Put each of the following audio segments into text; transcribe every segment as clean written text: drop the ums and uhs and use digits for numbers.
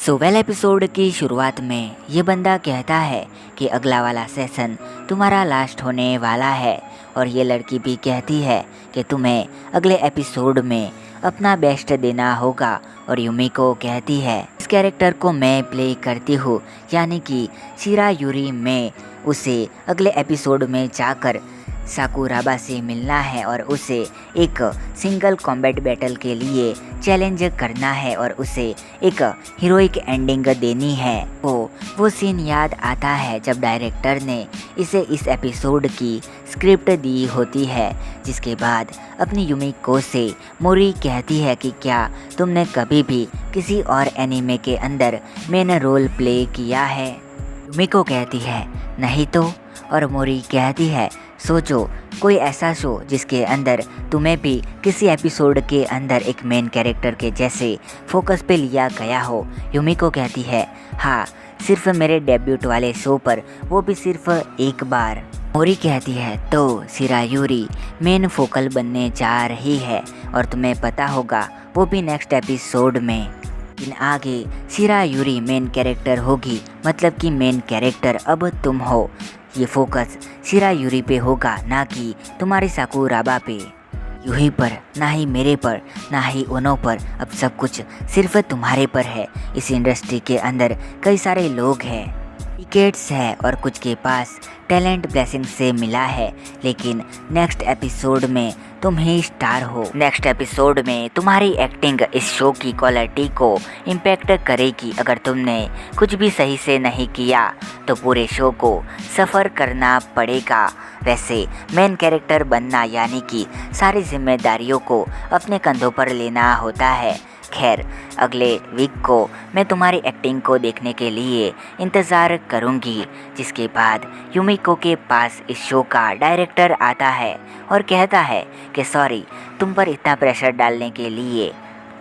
Well episode की शुरुआत में ये बंदा कहता है कि अगला वाला सेशन तुम्हारा लास्ट होने वाला है और ये लड़की भी कहती है कि तुम्हें अगले एपिसोड में अपना बेस्ट देना होगा और युमिको कहती है इस कैरेक्टर को मैं प्ले करती हूँ, यानी कि शिरायूरी में उसे अगले एपिसोड में जाकर साकुराबा से मिलना है और उसे एक सिंगल कॉम्बैट बैटल के लिए चैलेंज करना है और उसे एक हीरोइक एंडिंग देनी है। वो सीन याद आता है जब डायरेक्टर ने इसे इस एपिसोड की स्क्रिप्ट दी होती है, जिसके बाद अपनी युमिको से मोरी कहती है कि क्या तुमने कभी भी किसी और एनीमे के अंदर मेन रोल प्ले किया है। युमिको कहती है नहीं तो, और मोरी कहती है सोचो कोई ऐसा शो जिसके अंदर तुम्हें भी किसी एपिसोड के अंदर एक मेन कैरेक्टर के जैसे फोकस पे लिया गया हो। युमिको कहती है हाँ, सिर्फ मेरे डेब्यूट वाले शो पर, वो भी सिर्फ एक बार। मोरी कहती है तो शिरायूरी मेन फोकल बनने जा रही है और तुम्हें पता होगा वो भी नेक्स्ट एपिसोड में। इन आगे शिरायूरी मेन कैरेक्टर होगी, मतलब कि मेन कैरेक्टर अब तुम हो। ये फोकस शिरायूरी पे होगा, ना कि तुम्हारे साकुराबा पे, यूही पर, ना ही मेरे पर, ना ही उनो पर। अब सब कुछ सिर्फ तुम्हारे पर है। इस इंडस्ट्री के अंदर कई सारे लोग हैं, टिकेट्स है और कुछ के पास टैलेंट ब्लेसिंग से मिला है, लेकिन नेक्स्ट एपिसोड में तुम ही स्टार हो। नेक्स्ट एपिसोड में तुम्हारी एक्टिंग इस शो की क्वालिटी को इम्पैक्ट करेगी। अगर तुमने कुछ भी सही से नहीं किया तो पूरे शो को सफ़र करना पड़ेगा। वैसे मेन कैरेक्टर बनना यानी कि सारी जिम्मेदारियों को अपने कंधों पर लेना होता है। खैर, अगले वीक को मैं तुम्हारी एक्टिंग को देखने के लिए इंतज़ार करूंगी। जिसके बाद युमिको के पास इस शो का डायरेक्टर आता है और कहता है कि सॉरी तुम पर इतना प्रेशर डालने के लिए,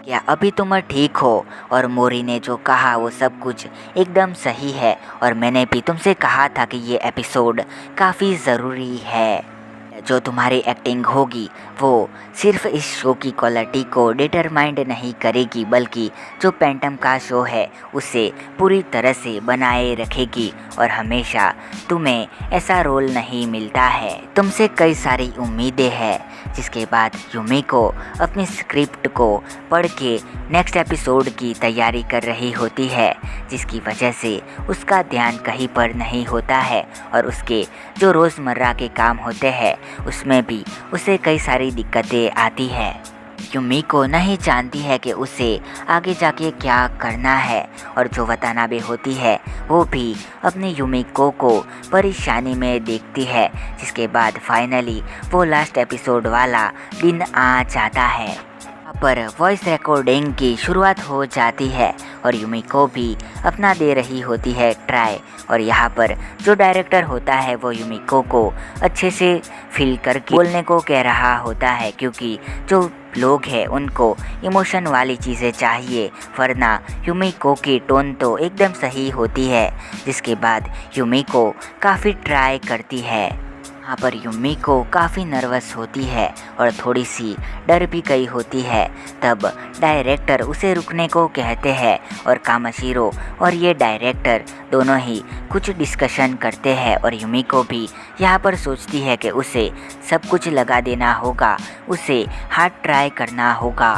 क्या अभी तुम ठीक हो? और मोरी ने जो कहा वो सब कुछ एकदम सही है और मैंने भी तुमसे कहा था कि ये एपिसोड काफ़ी ज़रूरी है। जो तुम्हारी एक्टिंग होगी वो सिर्फ इस शो की क्वालिटी को डिटरमाइंड नहीं करेगी, बल्कि जो पैंटम का शो है उसे पूरी तरह से बनाए रखेगी और हमेशा तुम्हें ऐसा रोल नहीं मिलता है। तुमसे कई सारी उम्मीदें हैं। जिसके बाद युमिको अपनी स्क्रिप्ट को पढ़ के नेक्स्ट एपिसोड की तैयारी कर रही होती है, जिसकी वजह से उसका ध्यान कहीं पर नहीं होता है और उसके जो रोज़मर्रा के काम होते हैं उसमें भी उसे कई सारी दिक्कतें आती है। युमिको नहीं जानती है कि उसे आगे जाके क्या करना है और जो वतानाबे होती है वो भी अपनी युमिको को परेशानी में देखती है। जिसके बाद फाइनली वो लास्ट एपिसोड वाला दिन आ जाता है। यहाँ पर वॉइस रिकॉर्डिंग की शुरुआत हो जाती है और युमिको भी अपना दे रही होती है ट्राई, और यहाँ पर जो डायरेक्टर होता है वो युमिको को अच्छे से फील करके बोलने को कह रहा होता है, क्योंकि जो लोग हैं उनको इमोशन वाली चीज़ें चाहिए, वरना युमिको की टोन तो एकदम सही होती है। जिसके बाद युमिको काफ़ी ट्राई करती है। यहाँ पर युमिको काफ़ी नर्वस होती है और थोड़ी सी डर भी गई होती है। तब डायरेक्टर उसे रुकने को कहते हैं और कामाशीरो और ये डायरेक्टर दोनों ही कुछ डिस्कशन करते हैं और युमिको भी यहाँ पर सोचती है कि उसे सब कुछ लगा देना होगा, उसे हार्ड ट्राई करना होगा।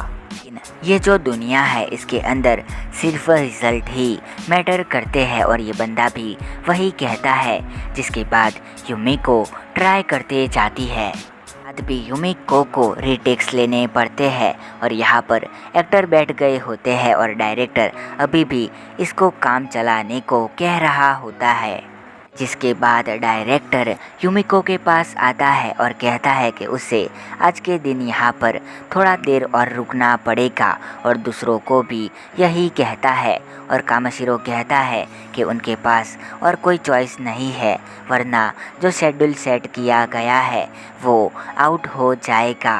ये जो दुनिया है इसके अंदर सिर्फ रिजल्ट ही मैटर करते हैं और ये बंदा भी वही कहता है। जिसके बाद युमिको ट्राई करते जाती है। बाद भी युमिको को रीटेक्स लेने पड़ते हैं और यहाँ पर एक्टर बैठ गए होते हैं और डायरेक्टर अभी भी इसको काम चलाने को कह रहा होता है। जिसके बाद डायरेक्टर युमिको के पास आता है और कहता है कि उसे आज के दिन यहाँ पर थोड़ा देर और रुकना पड़ेगा और दूसरों को भी यही कहता है। और कामाशीरो कहता है कि उनके पास और कोई चॉइस नहीं है, वरना जो शेड्यूल सेट किया गया है वो आउट हो जाएगा।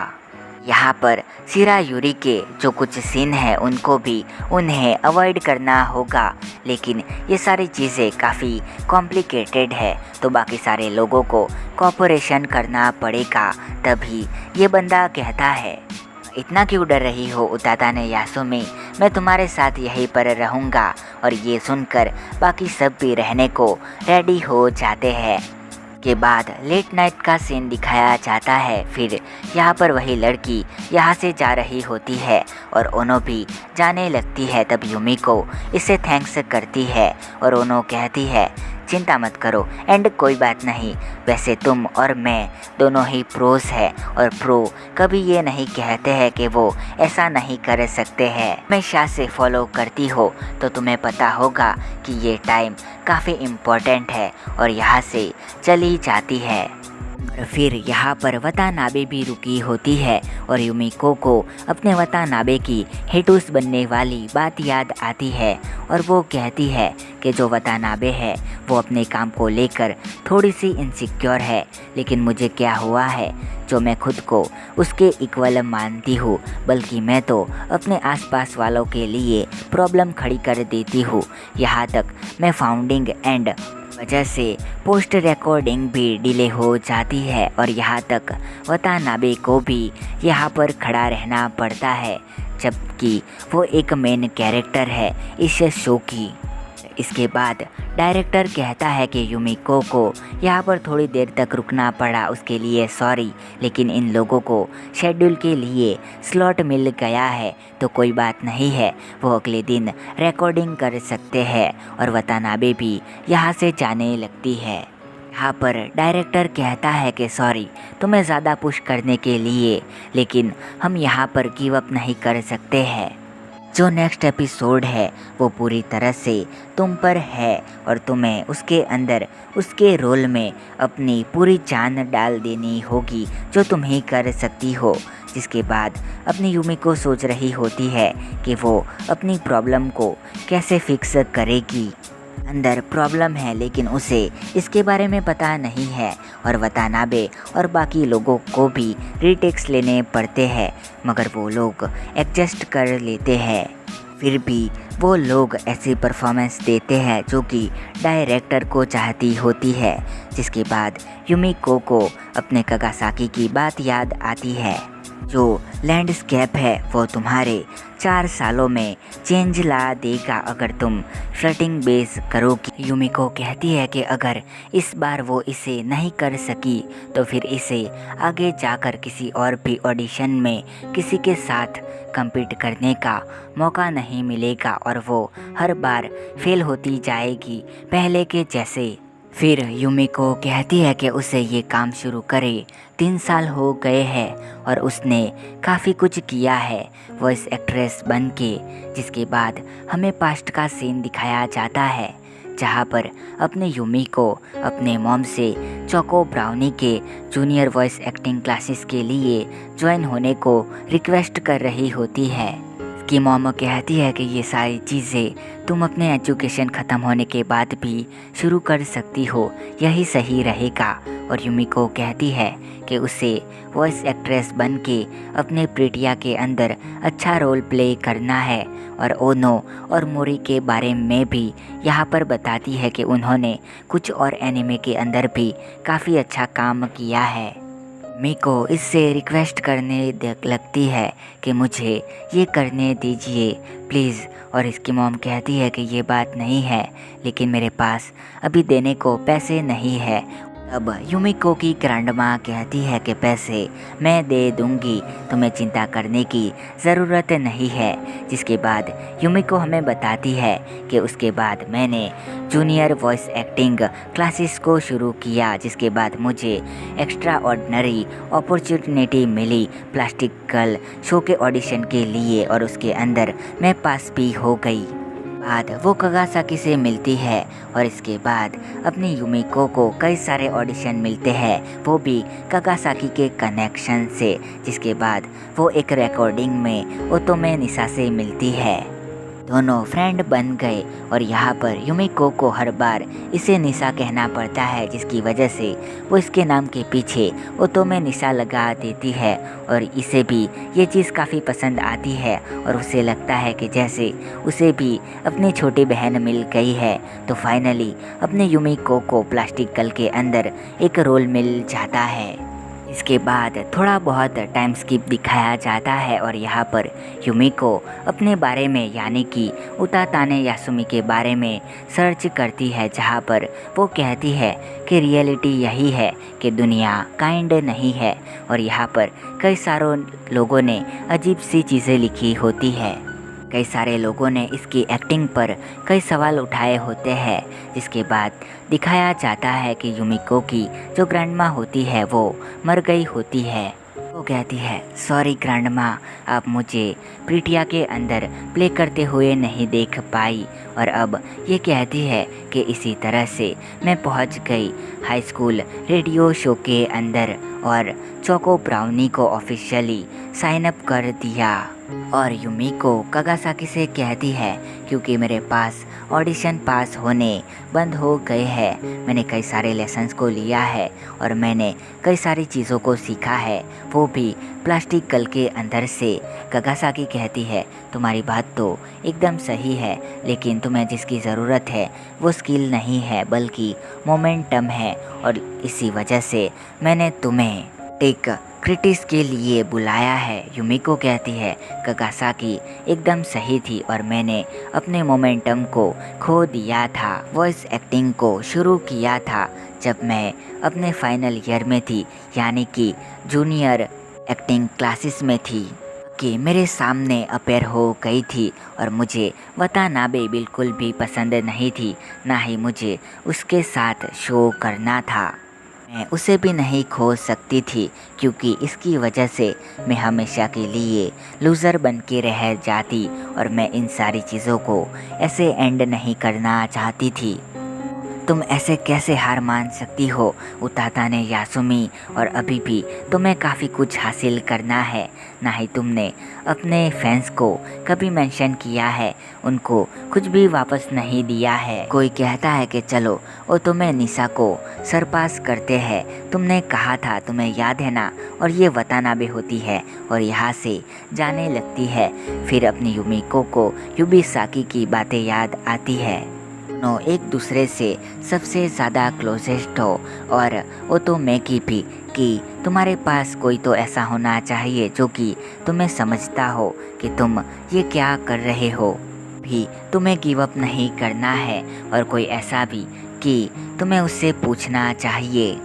यहाँ पर शिरायूरी के जो कुछ सीन हैं उनको भी उन्हें अवॉइड करना होगा, लेकिन ये सारी चीज़ें काफ़ी कॉम्प्लिकेटेड है तो बाकी सारे लोगों को कोऑपरेशन करना पड़ेगा। तभी ये बंदा कहता है इतना क्यों डर रही हो उताता ने यासुमी, मैं तुम्हारे साथ यहीं पर रहूँगा। और ये सुनकर बाकी सब भी रहने को रेडी हो जाते हैं। के बाद लेट नाइट का सीन दिखाया जाता है। फिर यहाँ पर वही लड़की यहाँ से जा रही होती है और ओनो भी जाने लगती है। तब युमिको इसे थैंक्स करती है और ओनो कहती है चिंता मत करो एंड कोई बात नहीं, वैसे तुम और मैं दोनों ही प्रोस है और प्रो कभी ये नहीं कहते हैं कि वो ऐसा नहीं कर सकते हैं। हमेशा से फॉलो करती हो तो तुम्हें पता होगा कि ये टाइम काफ़ी इम्पोर्टेंट है और यहाँ से चली जाती है। और फिर यहाँ पर वतानाबे भी रुकी होती है और युमिको को अपने वतानाबे की हेटूस बनने वाली बात याद आती है और वो कहती है कि जो वतानाबे है वो अपने काम को लेकर थोड़ी सी इनसिक्योर है, लेकिन मुझे क्या हुआ है जो मैं खुद को उसके इक्वल मानती हूँ, बल्कि मैं तो अपने आसपास वालों के लिए प्रॉब्लम खड़ी कर देती हूँ। यहाँ तक मैं फाउंडिंग एंड वजह से पोस्ट रिकॉर्डिंग भी डिले हो जाती है और यहाँ तक वतानाबे को भी यहाँ पर खड़ा रहना पड़ता है, जबकि वो एक मेन कैरेक्टर है इस शो की। इसके बाद डायरेक्टर कहता है कि युमिको को यहाँ पर थोड़ी देर तक रुकना पड़ा, उसके लिए सॉरी, लेकिन इन लोगों को शेड्यूल के लिए स्लॉट मिल गया है तो कोई बात नहीं है, वो अगले दिन रिकॉर्डिंग कर सकते हैं। और वतानाबे भी यहाँ से जाने लगती है। यहाँ पर डायरेक्टर कहता है कि सॉरी तुम्हें ज़्यादा पुश करने के लिए, लेकिन हम यहाँ पर गिव अप नहीं कर सकते हैं। जो नेक्स्ट एपिसोड है वो पूरी तरह से तुम पर है और तुम्हें उसके अंदर उसके रोल में अपनी पूरी जान डाल देनी होगी जो तुम ही कर सकती हो। जिसके बाद अपनी युमिको सोच रही होती है कि वो अपनी प्रॉब्लम को कैसे फिक्स करेगी। अंदर प्रॉब्लम है लेकिन उसे इसके बारे में पता नहीं है और वतानाबे और बाकी लोगों को भी रीटेक्स लेने पड़ते हैं, मगर वो लोग एडजस्ट कर लेते हैं। फिर भी वो लोग ऐसी परफॉर्मेंस देते हैं जो कि डायरेक्टर को चाहती होती है। जिसके बाद युमिको को अपने कागासाकी की बात याद आती है, जो लैंडस्केप है वो तुम्हारे 4 सालों में चेंज ला देगा अगर तुम फ्लर्टिंग बेस करोगी। युमिको कहती है कि अगर इस बार वो इसे नहीं कर सकी तो फिर इसे आगे जाकर किसी और भी ऑडिशन में किसी के साथ compete करने का मौका नहीं मिलेगा और वो हर बार फेल होती जाएगी पहले के जैसे। फिर युमिको कहती है कि उसे ये काम शुरू करे 3 साल हो गए हैं और उसने काफ़ी कुछ किया है वॉइस एक्ट्रेस बन के। जिसके बाद हमें पास्ट का सीन दिखाया जाता है जहाँ पर अपने युमिको अपने मॉम से चोको ब्राउनी के जूनियर वॉइस एक्टिंग क्लासेस के लिए ज्वाइन होने को रिक्वेस्ट कर रही होती है। कि मॉम कहती है कि ये सारी चीज़ें तुम अपने एजुकेशन ख़त्म होने के बाद भी शुरू कर सकती हो, यही सही रहेगा। और युमिको कहती है कि उसे वॉइस एक्ट्रेस बन के अपने प्रीटिया के अंदर अच्छा रोल प्ले करना है। और ओनो और मोरी के बारे में भी यहाँ पर बताती है कि उन्होंने कुछ और एनिमे के अंदर भी काफ़ी अच्छा काम किया है। मिको इससे रिक्वेस्ट करने लगती है कि मुझे ये करने दीजिए प्लीज़। और इसकी मॉम कहती है कि ये बात नहीं है, लेकिन मेरे पास अभी देने को पैसे नहीं है। अब युमिको की ग्रैंडमा कहती है कि पैसे मैं दे दूंगी, तुम्हें चिंता करने की ज़रूरत नहीं है। जिसके बाद युमिको हमें बताती है कि उसके बाद मैंने जूनियर वॉइस एक्टिंग क्लासेस को शुरू किया, जिसके बाद मुझे एक्स्ट्रा ऑर्डिनरी अपॉर्चुनिटी मिली प्लास्टिक गर्ल शो के ऑडिशन के लिए और उसके अंदर मैं पास भी हो गई। बाद वो कागासाकी से मिलती है और इसके बाद अपनी युमिको को कई सारे ऑडिशन मिलते हैं, वो भी कागासाकी के कनेक्शन से। जिसके बाद वो एक रिकॉर्डिंग में ओतोमे निसा से मिलती है। दोनों फ्रेंड बन गए और यहाँ पर युमिको को हर बार इसे निशा कहना पड़ता है, जिसकी वजह से वो इसके नाम के पीछे ओतोमे निशा लगा देती है और इसे भी ये चीज़ काफ़ी पसंद आती है और उसे लगता है कि जैसे उसे भी अपनी छोटी बहन मिल गई है। तो फाइनली अपने युमिको को प्लास्टिक गर्ल के अंदर एक रोल मिल जाता है। इसके बाद थोड़ा बहुत टाइम स्किप दिखाया जाता है और यहाँ पर युमिको अपने बारे में यानी कि उताताने यासुमी के बारे में सर्च करती है, जहाँ पर वो कहती है कि रियलिटी यही है कि दुनिया काइंड नहीं है और यहाँ पर कई सारों लोगों ने अजीब सी चीज़ें लिखी होती है। कई सारे लोगों ने इसकी एक्टिंग पर कई सवाल उठाए होते हैं, जिसके बाद दिखाया जाता है कि युमिको की जो ग्रैंडमा होती है वो मर गई होती है। वो कहती है, सॉरी ग्रैंडमा, आप मुझे प्रीटिया के अंदर प्ले करते हुए नहीं देख पाई। और अब ये कहती है कि इसी तरह से मैं पहुंच गई हाई स्कूल रेडियो शो के अंदर और चोको ब्राउनी को ऑफिशियली साइन अप कर दिया। और युमिको कागासाकी से कहती है, क्योंकि मेरे पास ऑडिशन पास होने बंद हो गए हैं, मैंने कई सारे लेसन्स को लिया है और मैंने कई सारी चीज़ों को सीखा है, वो भी प्लास्टिक कल के अंदर से। कागासाकी कहती है, तुम्हारी बात तो एकदम सही है, लेकिन तुम्हें जिसकी ज़रूरत है वो स्किल नहीं है बल्कि मोमेंटम है, और इसी वजह से मैंने तुम्हें एक क्रिटिक्स के लिए बुलाया है। युमिको कहती है, कागासाकी एकदम सही थी और मैंने अपने मोमेंटम को खो दिया था। वॉइस एक्टिंग को शुरू किया था जब मैं अपने फाइनल ईयर में थी, यानी कि जूनियर एक्टिंग क्लासेस में थी, कि मेरे सामने अपेयर हो गई थी और मुझे वतानाबे बिल्कुल भी पसंद नहीं थी, ना ही मुझे उसके साथ शो करना था। मैं उसे भी नहीं खो सकती थी, क्योंकि इसकी वजह से मैं हमेशा के लिए लूज़र बन के रह जाती और मैं इन सारी चीज़ों को ऐसे एंड नहीं करना चाहती थी। तुम ऐसे कैसे हार मान सकती हो उताताने यासुमी, और अभी भी तुम्हें काफ़ी कुछ हासिल करना है। ना ही तुमने अपने फैंस को कभी मेंशन किया है, उनको कुछ भी वापस नहीं दिया है। कोई कहता है कि चलो वो तुम्हें निशा को सरपास करते हैं, तुमने कहा था, तुम्हें याद है ना, और ये वतानाबे होती है और यहाँ से जाने लगती है। फिर अपनी युमिको को युबिसाकी की बातें याद आती है। दोनों एक दूसरे से सबसे ज़्यादा क्लोजेस्ट हो, और वो तो मैं की भी कि तुम्हारे पास कोई तो ऐसा होना चाहिए जो कि तुम्हें समझता हो कि तुम ये क्या कर रहे हो, भी तुम्हें गिव अप नहीं करना है, और कोई ऐसा भी कि तुम्हें उससे पूछना चाहिए।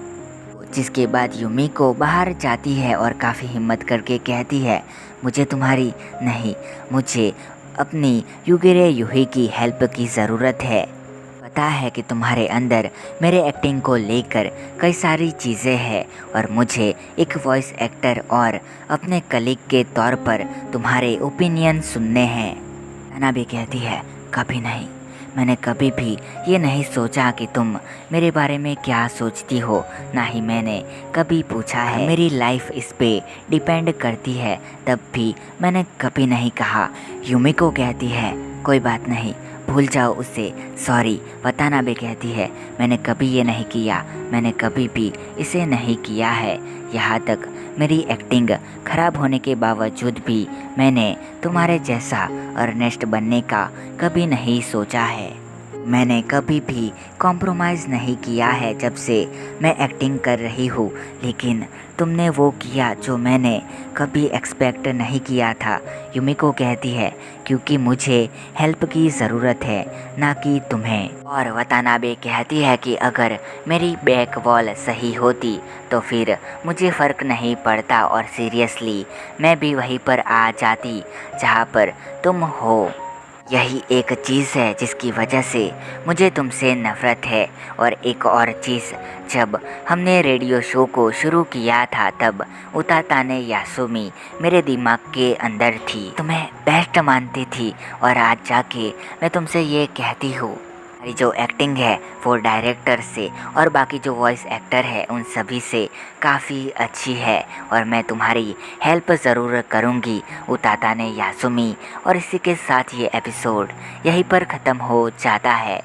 जिसके बाद युमिको बाहर जाती है और काफ़ी हिम्मत करके कहती है, मुझे तुम्हारी नहीं, मुझे अपनी युगिरे युही की हेल्प की ज़रूरत है। पता है कि तुम्हारे अंदर मेरे एक्टिंग को लेकर कई सारी चीज़ें हैं और मुझे एक वॉइस एक्टर और अपने कलीग के तौर पर तुम्हारे ओपिनियन सुनने हैं। अना भी कहती है, कभी नहीं, मैंने कभी भी ये नहीं सोचा कि तुम मेरे बारे में क्या सोचती हो, ना ही मैंने कभी पूछा है मेरी लाइफ इस पे डिपेंड करती है, तब भी मैंने कभी नहीं कहा। युमिको कहती है, कोई बात नहीं, भूल जाओ उसे, सॉरी। वतानाबे कहती है, मैंने कभी ये नहीं किया, मैंने कभी भी इसे नहीं किया है। यहाँ तक मेरी एक्टिंग खराब होने के बावजूद भी मैंने तुम्हारे जैसा अर्नेस्ट बनने का कभी नहीं सोचा है। मैंने कभी भी कॉम्प्रोमाइज़ नहीं किया है जब से मैं एक्टिंग कर रही हूँ, लेकिन तुमने वो किया जो मैंने कभी एक्सपेक्ट नहीं किया था। युमिको कहती है, क्योंकि मुझे हेल्प की ज़रूरत है, ना कि तुम्हें। और वतानाबे कहती है कि अगर मेरी बैक वॉल सही होती तो फिर मुझे फ़र्क नहीं पड़ता और सीरियसली मैं भी वहीं पर आ जाती जहाँ पर तुम हो। यही एक चीज़ है जिसकी वजह से मुझे तुमसे नफ़रत है। और एक और चीज़, जब हमने रेडियो शो को शुरू किया था तब उताताने यासुमी मेरे दिमाग के अंदर थी, तुम्हें बेस्ट मानती थी, और आज जाके मैं तुमसे ये कहती हूँ, हमारी जो एक्टिंग है वो डायरेक्टर से और बाकी जो वॉइस एक्टर है उन सभी से काफ़ी अच्छी है, और मैं तुम्हारी हेल्प ज़रूर करूँगी उताताने यासुमी। और इसी के साथ ये एपिसोड यहीं पर ख़त्म हो जाता है।